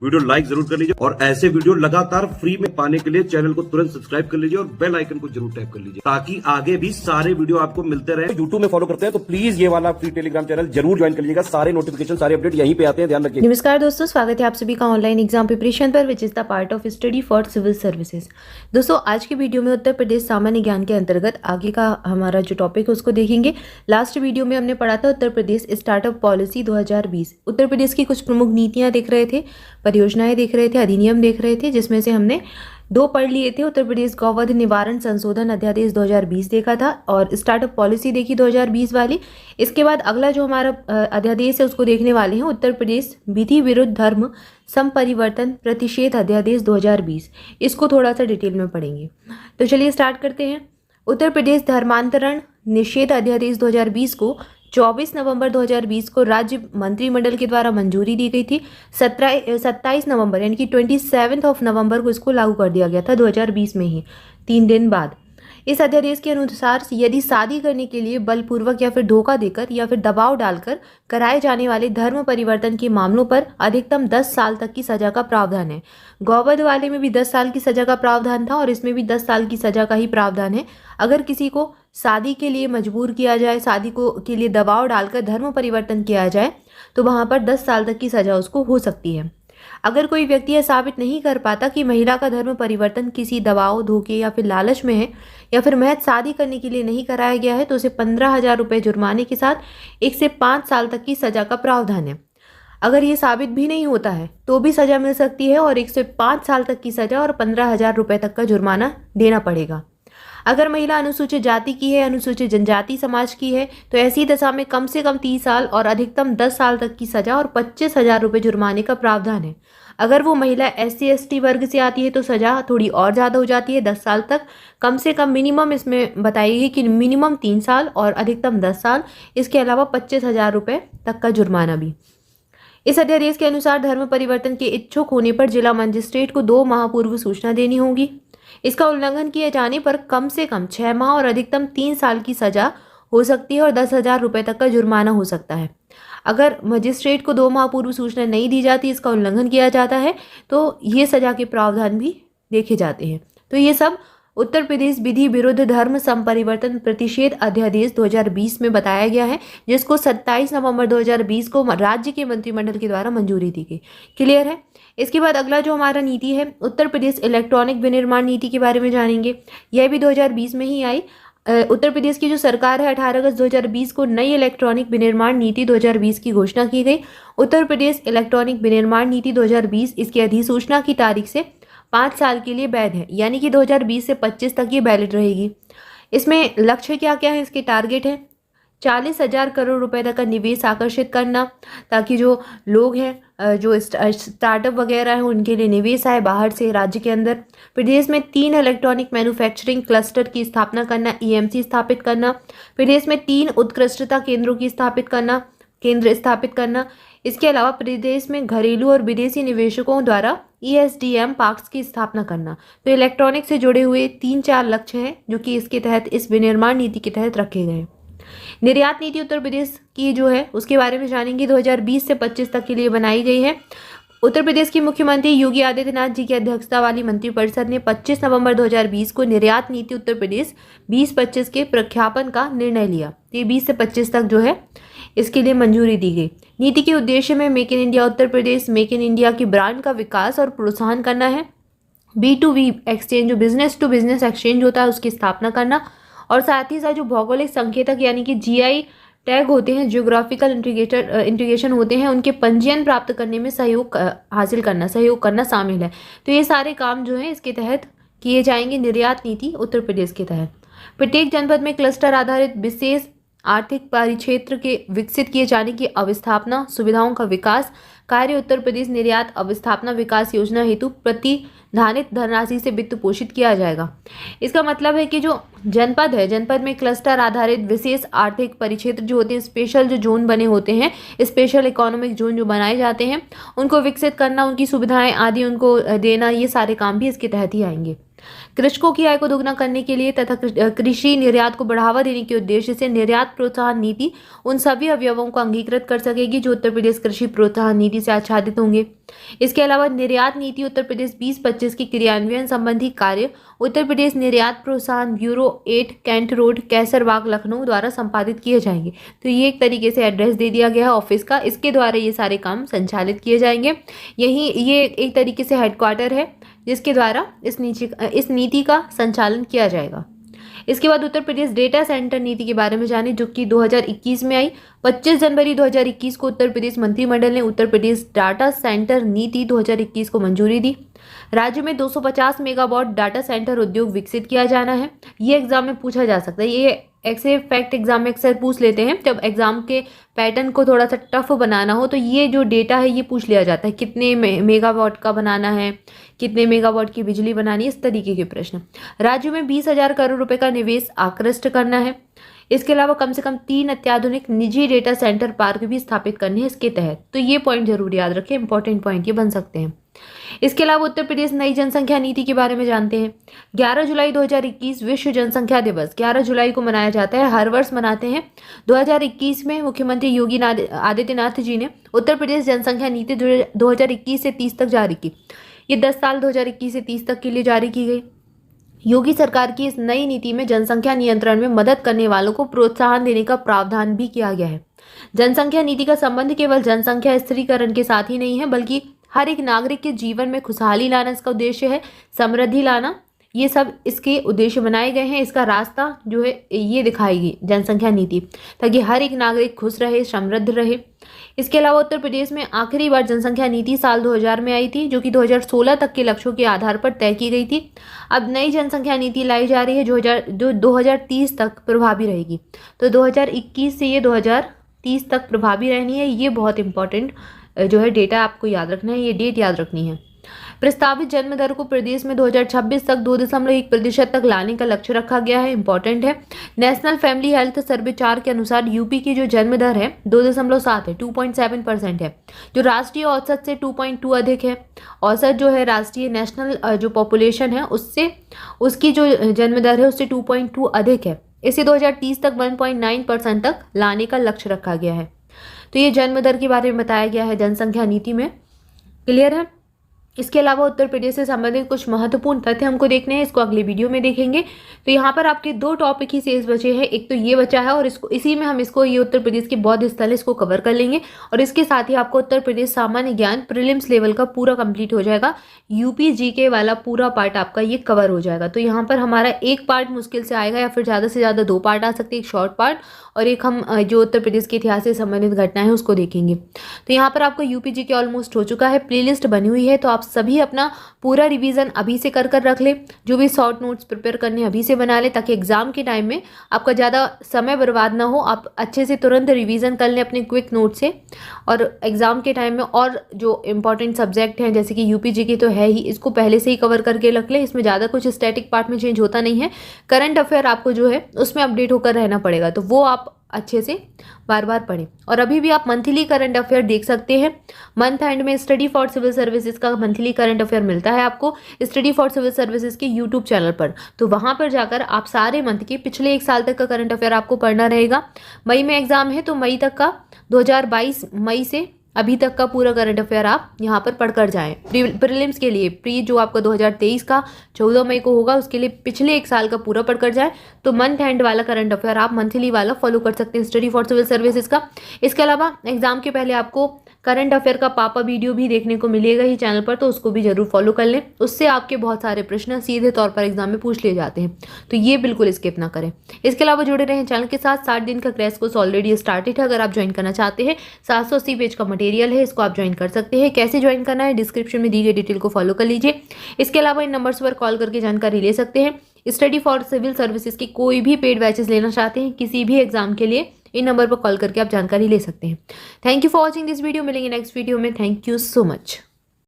Video like जरूर कर लीजिए और ऐसे वीडियो लगातार फ्री में पाने के लिए चैनल को तुरंत सब्सक्राइब कर लीजिए और बेल आइकन को जरूर टैप कर लीजिए ताकि आगे भी सारे वीडियो आपको मिलते रहे। यूट्यूब में फॉलो करते हैं तो प्लीज ये वाला फ्री टेलीग्राम चैनल जरूर ज्वाइन कर लीजिएगा। सारे नोटिफिकेशन सारे अपडेट यहीं पे आते हैं, ध्यान रखिए। नमस्कार दोस्तों, स्वागत है आप सभी का ऑनलाइन एग्जाम प्रिपरेशन पर which is the part of study for civil services. दोस्तों आज की वीडियो में उत्तर प्रदेश सामान्य ज्ञान के अंतर्गत आगे का हमारा जो टॉपिक है उसको देखेंगे। लास्ट वीडियो में हमने पढ़ा था उत्तर प्रदेश स्टार्टअप पॉलिसी 2020। उत्तर प्रदेश की कुछ प्रमुख नीतियां देख रहे थे, परियोजनाएं देख रहे थे, अधिनियम देख रहे थे, जिसमें से हमने दो पढ़ लिए थे। उत्तर प्रदेश गौवध निवारण संशोधन अध्यादेश 2020 देखा था और स्टार्टअप पॉलिसी देखी 2020 वाली। इसके बाद अगला जो हमारा अध्यादेश है उसको देखने वाले हैं, उत्तर प्रदेश विधि विरुद्ध धर्म संपरिवर्तन प्रतिषेध अध्यादेश 2020। इसको थोड़ा सा डिटेल में पढ़ेंगे। तो चलिए स्टार्ट करते हैं। उत्तर प्रदेश धर्मांतरण निषेध अध्यादेश 2020 को 24 नवंबर 2020 को राज्य मंत्रिमंडल के द्वारा मंजूरी दी गई थी। 27 नवंबर यानी कि 27 नवंबर को इसको लागू कर दिया गया था 2020 में ही, 3 दिन बाद। इस अध्यादेश के अनुसार यदि शादी करने के लिए बलपूर्वक या फिर धोखा देकर या फिर दबाव डालकर कराए जाने वाले धर्म परिवर्तन के मामलों पर अधिकतम 10 साल तक की सजा का प्रावधान है। गौवध वाले में भी 10 साल की सजा का प्रावधान था और इसमें भी 10 साल की सजा का ही प्रावधान है। अगर किसी को शादी के लिए मजबूर किया जाए, शादी को के लिए दबाव डालकर धर्म परिवर्तन किया जाए तो वहाँ पर 10 साल तक की सजा उसको हो सकती है। अगर कोई व्यक्ति यह साबित नहीं कर पाता कि महिला का धर्म परिवर्तन किसी दबाव, धोखे या फिर लालच में है या फिर महज शादी करने के लिए नहीं कराया गया है तो उसे 15,000 रुपये जुर्माने के साथ 1 से 5 साल तक की सजा का प्रावधान है। अगर ये साबित भी नहीं होता है तो भी सजा मिल सकती है और 1 से 5 साल तक की सजा और 15,000 रुपये तक का जुर्माना देना पड़ेगा। अगर महिला अनुसूचित जाति की है, अनुसूचित जनजाति समाज की है तो ऐसी दशा में कम से कम 30 साल और अधिकतम 10 साल तक की सजा और 25,000 रुपये जुर्माने का प्रावधान है। अगर वो महिला SC ST वर्ग से आती है तो सजा थोड़ी और ज़्यादा हो जाती है, 10 साल तक। कम से कम मिनिमम इसमें बताई है कि मिनिमम 3 साल और अधिकतम 10 साल। इसके अलावा 25,000 रुपये तक का जुर्माना भी। इस अध्यादेश के अनुसार धर्म परिवर्तन के इच्छुक होने पर जिला मजिस्ट्रेट को 2 माह पूर्व सूचना देनी होगी। इसका उल्लंघन किए जाने पर कम से कम 6 माह और अधिकतम 3 साल की सजा हो सकती है और 10,000 रुपये तक का जुर्माना हो सकता है। अगर मजिस्ट्रेट को 2 माह पूर्व सूचना नहीं दी जाती, इसका उल्लंघन किया जाता है तो ये सजा के प्रावधान भी देखे जाते हैं। तो ये सब उत्तर प्रदेश विधि विरुद्ध धर्म संपरिवर्तन प्रतिषेध अध्यादेश 2020 में बताया गया है, जिसको 27 नवंबर 2020 को राज्य के मंत्रिमंडल के द्वारा मंजूरी दी गई। क्लियर है। इसके बाद अगला जो हमारा नीति है, उत्तर प्रदेश इलेक्ट्रॉनिक विनिर्माण नीति के बारे में जानेंगे। यह भी 2020 में ही आई। उत्तर प्रदेश की जो सरकार है 18 अगस्त 2020 को नई इलेक्ट्रॉनिक विनिर्माण नीति 2020 की घोषणा की गई। उत्तर प्रदेश इलेक्ट्रॉनिक विनिर्माण नीति 2020 इसकी अधिसूचना की तारीख से 5 साल के लिए वैध है, यानी कि 2020 से 25 तक ये वैलिड रहेगी। इसमें लक्ष्य क्या क्या है, इसके टारगेट है 40,000 करोड़ रुपए तक का निवेश आकर्षित करना, ताकि जो लोग हैं, जो स्टार्टअप वगैरह हैं, उनके लिए निवेश आए बाहर से राज्य के अंदर। प्रदेश में 3 इलेक्ट्रॉनिक मैन्युफैक्चरिंग क्लस्टर की स्थापना करना, EMC स्थापित करना। प्रदेश में 3 उत्कृष्टता केंद्रों की केंद्र स्थापित करना। इसके अलावा प्रदेश में घरेलू और विदेशी निवेशकों द्वारा ESDM पार्क्स की स्थापना करना। तो इलेक्ट्रॉनिक से जुड़े हुए 3-4 लक्ष्य हैं जो कि इसके तहत, इस विनिर्माण नीति के तहत रखे गए। निर्यात नीति उत्तर प्रदेश की जो है उसके बारे में जानेंगे। 2020 से 25 तक के लिए बनाई गई है। उत्तर प्रदेश के मुख्यमंत्री योगी आदित्यनाथ जी की अध्यक्षता वाली मंत्रिपरिषद ने 25 नवंबर 2020 को निर्यात नीति उत्तर प्रदेश 2025 के प्रख्यापन का निर्णय लिया। ये 20 से 25 तक जो है इसके लिए मंजूरी दी गई। नीति के उद्देश्य में make in India Uttar Pradesh, make in India की ब्रांड का विकास और प्रोत्साहन करना है। B2B एक्सचेंज, जो बिजनेस टू बिजनेस एक्सचेंज होता है, उसकी स्थापना करना और साथ ही साथ जो भौगोलिक संकेतक यानी कि GI टैग होते हैं, जियोग्राफिकल इंटीग्रेशन होते हैं, उनके पंजीयन प्राप्त करने में सहयोग करना शामिल है। तो ये सारे काम जो है इसके तहत किए जाएंगे निर्यात नीति उत्तर प्रदेश के तहत। प्रत्येक जनपद में क्लस्टर आधारित विशेष आर्थिक परिक्षेत्र के विकसित किए जाने की अवस्थापना सुविधाओं का विकास कार्य उत्तर प्रदेश निर्यात अवस्थापना विकास योजना हेतु प्रतिधानित धनराशि से वित्त पोषित किया जाएगा। इसका मतलब है कि जो जनपद है, जनपद में क्लस्टर आधारित विशेष आर्थिक परिक्षेत्र जो होते हैं, स्पेशल जो जोन बने होते हैं, स्पेशल इकोनॉमिक जोन जो बनाए जाते हैं, उनको विकसित करना, उनकी सुविधाएं आदि उनको देना, ये सारे काम भी इसके तहत ही आएंगे। कृषकों की आय को दोगुना करने के लिए तथा कृषि निर्यात को बढ़ावा देने के उद्देश्य से निर्यात प्रोत्साहन नीति उन सभी अवयवों को अंगीकृत कर सकेगी जो उत्तर प्रदेश कृषि प्रोत्साहन नीति से आच्छादित होंगे। इसके अलावा निर्यात नीति उत्तर प्रदेश 2025 की क्रियान्वयन संबंधी कार्य उत्तर प्रदेश निर्यात प्रोत्साहन bureau 8 cantt road, Kaiserbagh, Lucknow द्वारा संपादित किए जाएंगे। तो ये एक तरीके से एड्रेस दे दिया गया है ऑफिस का, इसके द्वारा ये सारे काम संचालित किए जाएंगे। ये एक तरीके से हेडक्वार्टर है जिसके द्वारा इस नीति का संचालन किया जाएगा। इसके बाद उत्तर प्रदेश डेटा सेंटर नीति के बारे में जाने, जो कि 2021 में आई। 25 जनवरी 2021 को उत्तर प्रदेश मंत्रिमंडल ने उत्तर प्रदेश डाटा सेंटर नीति 2021 को मंजूरी दी। राज्य में 250 मेगावाट डाटा सेंटर उद्योग विकसित किया जाना है। ये एग्जाम में पूछा जा सकता है, ये ऐसे फैक्ट एग्जाम में अक्सर पूछ लेते हैं जब एग्जाम के पैटर्न को थोड़ा सा टफ बनाना हो, तो ये जो डेटा है ये पूछ लिया जाता है, कितने मेगावाट का बनाना है, कितने मेगावाट की बिजली बनानी है, इस तरीके के प्रश्न। राज्य में 20,000 करोड़ रुपए का निवेश आकृष्ट करना है। इसके अलावा कम से कम 3 अत्याधुनिक निजी डेटा सेंटर पार्क भी स्थापित करने हैं इसके तहत। तो ये पॉइंट जरूर याद रखें, इंपॉर्टेंट पॉइंट ये बन सकते हैं। इसके अलावा उत्तर प्रदेश नई जनसंख्या नीति के बारे में जानते हैं। 11 जुलाई 2021 विश्व जनसंख्या दिवस 11 जुलाई को मनाया जाता है, हर वर्ष मनाते हैं। 2021 में मुख्यमंत्री योगी आदित्यनाथ जी ने उत्तर प्रदेश जनसंख्या नीति 2021 से 30 तक जारी की। ये 10 साल 2021 से 30 तक के लिए जारी की गई। योगी सरकार की इस नई नीति में जनसंख्या नियंत्रण में मदद करने वालों को प्रोत्साहन देने का प्रावधान भी किया गया है। जनसंख्या नीति का संबंध केवल जनसंख्या स्थिरीकरण के साथ ही नहीं है, बल्कि हर एक नागरिक के जीवन में खुशहाली लाना इसका उद्देश्य है, समृद्धि लाना, ये सब इसके उद्देश्य बनाए गए हैं। इसका रास्ता जो है ये दिखाएगी जनसंख्या नीति, ताकि हर एक नागरिक खुश रहे, समृद्ध रहे। इसके अलावा उत्तर प्रदेश में आखिरी बार जनसंख्या नीति साल 2000 में आई थी, जो कि 2016 तक के लक्ष्यों के आधार पर तय की गई थी। अब नई जनसंख्या नीति लाई जा रही है जो 2030 तक प्रभावी रहेगी। तो 2021 से ये 2030 तक प्रभावी रहनी है। ये बहुत इंपॉर्टेंट जो है डेटा आपको याद रखना है, ये डेट याद रखनी है। प्रस्तावित जन्म दर को प्रदेश में 2026 तक 2.1% तक लाने का लक्ष्य रखा गया है, इंपॉर्टेंट है। नेशनल फैमिली हेल्थ सर्वे 4 के अनुसार यूपी की जो जन्म दर है 2.7 है, 2.7% है, जो राष्ट्रीय औसत से 2.2 अधिक है। औसत जो है राष्ट्रीय नेशनल जो पॉपुलेशन है उससे उसकी जो जन्म दर है उससे 2.2 अधिक है। इसे 2030 तक 1.9% तक लाने का लक्ष्य रखा गया है। तो ये जन्म दर के बारे में बताया गया है जनसंख्या नीति में, क्लियर है। इसके अलावा उत्तर प्रदेश से संबंधित कुछ महत्वपूर्ण तथ्य हमको देखने हैं, इसको अगले वीडियो में देखेंगे। तो यहाँ पर आपके 2 टॉपिक ही शेष बचे हैं, एक तो ये बचा है और इसी में हम ये उत्तर प्रदेश के बौद्ध स्थल इसको कवर कर लेंगे, और इसके साथ ही आपको उत्तर प्रदेश सामान्य ज्ञान प्रीलिम्स लेवल का पूरा कंप्लीट हो जाएगा। यूपी जीके वाला पूरा पार्ट आपका ये कवर हो जाएगा। तो यहाँ पर हमारा एक पार्ट मुश्किल से आएगा, या फिर ज़्यादा से ज़्यादा 2 पार्ट आ सकते हैं, एक शॉर्ट पार्ट और एक हम जो उत्तर प्रदेश के इतिहास से संबंधित घटनाएं हैं उसको देखेंगे। तो यहाँ पर आपको यूपी जीके ऑलमोस्ट हो चुका है, प्लेलिस्ट बनी हुई है, तो आप सभी अपना पूरा रिवीजन अभी से कर रख ले। जो भी शॉर्ट नोट्स प्रिपेयर करने अभी से बना ले, ताकि एग्जाम के टाइम में आपका ज़्यादा समय बर्बाद ना हो, आप अच्छे से तुरंत रिवीजन कर लें अपने क्विक नोट से। और एग्जाम के टाइम में और जो इंपॉर्टेंट सब्जेक्ट हैं जैसे कि यूपी जीके तो है ही, इसको पहले से ही कवर करके रख ले। इसमें ज़्यादा कुछ स्टैटिक पार्ट में चेंज होता नहीं है, करंट अफेयर आपको जो है उसमें अपडेट होकर रहना पड़ेगा, तो वो आप अच्छे से बार बार पढ़ें। और अभी भी आप मंथली करंट अफेयर देख सकते हैं। मंथ एंड में स्टडी फॉर सिविल सर्विसेज का मंथली करंट अफेयर मिलता है आपको स्टडी फॉर सिविल सर्विसेज के यूट्यूब चैनल पर। तो वहां पर जाकर आप सारे मंथ के पिछले 1 साल तक का करंट अफेयर आपको पढ़ना रहेगा। मई में एग्जाम है, तो मई तक का 2022 मई से अभी तक का पूरा करंट अफेयर आप यहाँ पर पढ़कर जाएं। प्रीलिम्स के लिए प्री जो आपका 2023 का 14 मई को होगा, उसके लिए पिछले 1 साल का पूरा पढ़कर जाएं। तो मंथ एंड वाला करंट अफेयर आप मंथली वाला फॉलो कर सकते हैं स्टडी फॉर सिविल सर्विसेज का। इसके अलावा एग्जाम के पहले आपको करंट अफेयर का पापा वीडियो भी देखने को मिलेगा ही चैनल पर, तो उसको भी जरूर फॉलो कर लें। उससे आपके बहुत सारे प्रश्न सीधे तौर पर एग्जाम में पूछ लिए जाते हैं, तो ये बिल्कुल स्किप ना करें। इसके अलावा जुड़े रहें चैनल के साथ। 60 दिन का क्रैश कोर्स ऑलरेडी स्टार्टेड है, अगर आप ज्वाइन करना चाहते हैं 780 पेज का मटेरियल है, इसको आप ज्वाइन कर सकते हैं। कैसे ज्वाइन करना है डिस्क्रिप्शन में दी गई डिटेल को फॉलो कर लीजिए। इसके अलावा इन नंबर्स पर कॉल करके जानकारी ले सकते हैं। स्टडी फॉर सिविल सर्विसेज की कोई भी पेड बैचेस लेना चाहते हैं किसी भी एग्जाम के लिए, इन नंबर पर कॉल करके आप जानकारी ले सकते हैं। Thank you for watching this video. मिलेंगे नेक्स्ट वीडियो में। Thank you so much.